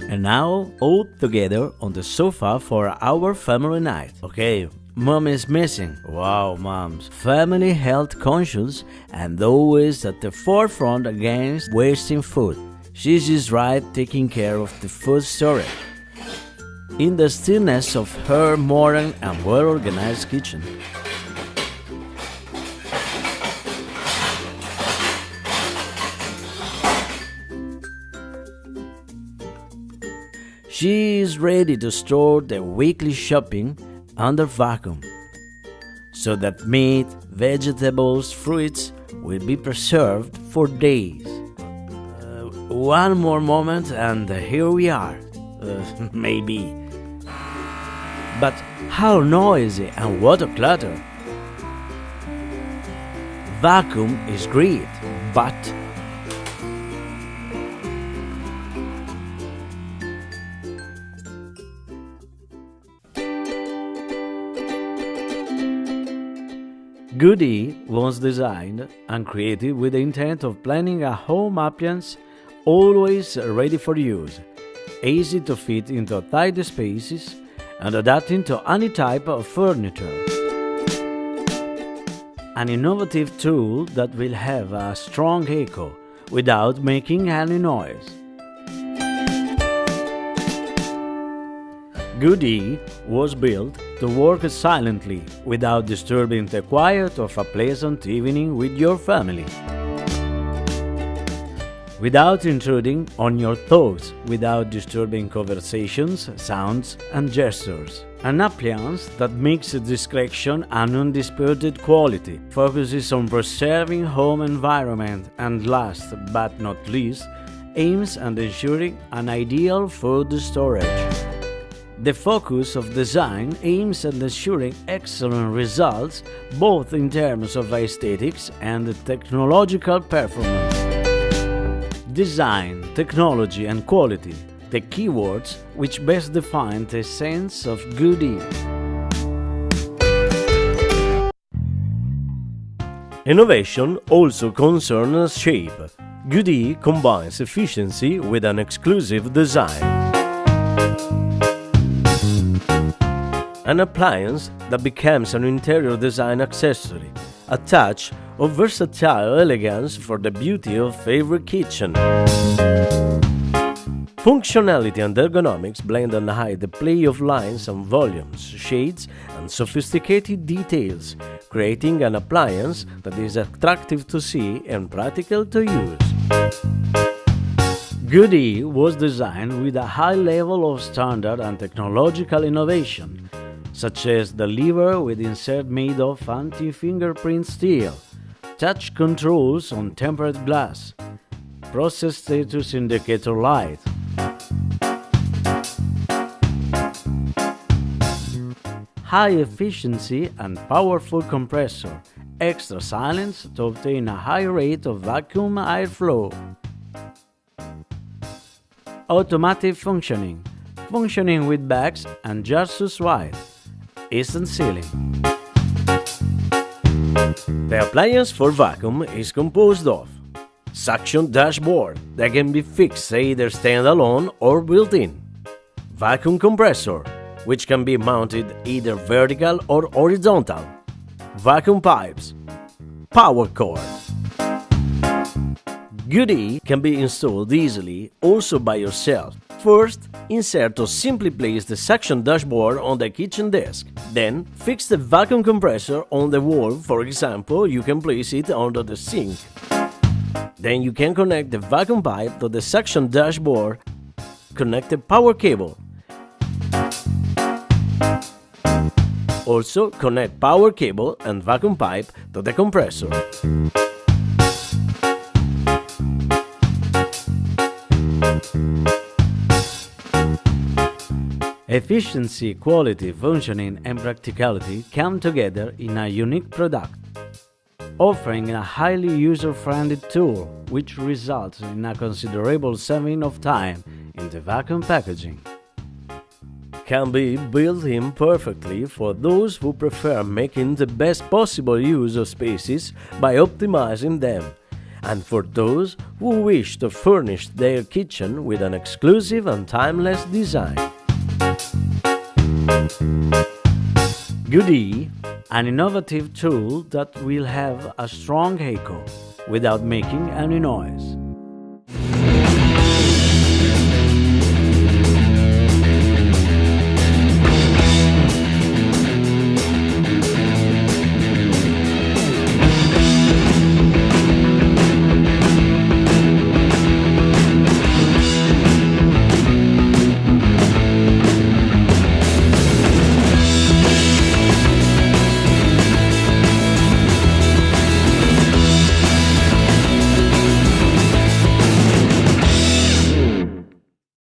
And now, all together on the sofa for our family night. Okay, Mom is missing. Wow, moms. Family health conscious and always at the forefront against wasting food. She's just right taking care of the food storage. In the stillness of her modern and well-organized kitchen. She is ready to store the weekly shopping under vacuum, so that meat, vegetables, fruits will be preserved for days. One more moment and here we are. Maybe. But how noisy and what a clutter! Vacuum is great, but Good.e was designed and created with the intent of planning a home appliance always ready for use, easy to fit into tight spaces, and adapting to any type of furniture. An innovative tool that will have a strong echo without making any noise. Good.e was built to work silently without disturbing the quiet of a pleasant evening with your family. Without intruding on your thoughts, without disturbing conversations, sounds, and gestures. An appliance that makes discretion an undisputed quality, focuses on preserving home environment, and last but not least, aims at ensuring an ideal food storage. The focus of design aims at ensuring excellent results both in terms of aesthetics and technological performance. Design, technology and quality, the keywords which best define the essence of Good.e. Innovation also concerns shape. Good.e combines efficiency with an exclusive design. An appliance that becomes an interior design accessory, a touch of versatile elegance for the beauty of every kitchen. Functionality and ergonomics blend and hide the play of lines and volumes, shades and sophisticated details, creating an appliance that is attractive to see and practical to use. Good.e was designed with a high level of standard and technological innovation, such as the lever with insert made of anti-fingerprint steel, touch controls on tempered glass, process status indicator light, high efficiency and powerful compressor, extra silence to obtain a high rate of vacuum airflow, automatic functioning with bags and jars sous-vide, instant sealing. The appliance for vacuum is composed of suction dashboard that can be fixed either standalone or built-in, vacuum compressor, which can be mounted either vertical or horizontal, vacuum pipes, power cord. Good.e can be installed easily also by yourself. First, insert or simply place the suction dashboard on the kitchen desk. Then, fix the vacuum compressor on the wall. For example, you can place it under the sink. Then you can connect the vacuum pipe to the suction dashboard. Connect the power cable. Also, connect power cable and vacuum pipe to the compressor. Efficiency, quality, functioning and practicality come together in a unique product, offering a highly user-friendly tool which results in a considerable saving of time in the vacuum packaging. Can be built in perfectly for those who prefer making the best possible use of spaces by optimizing them, and for those who wish to furnish their kitchen with an exclusive and timeless design. Good.e, an innovative tool that will have a strong echo without making any noise.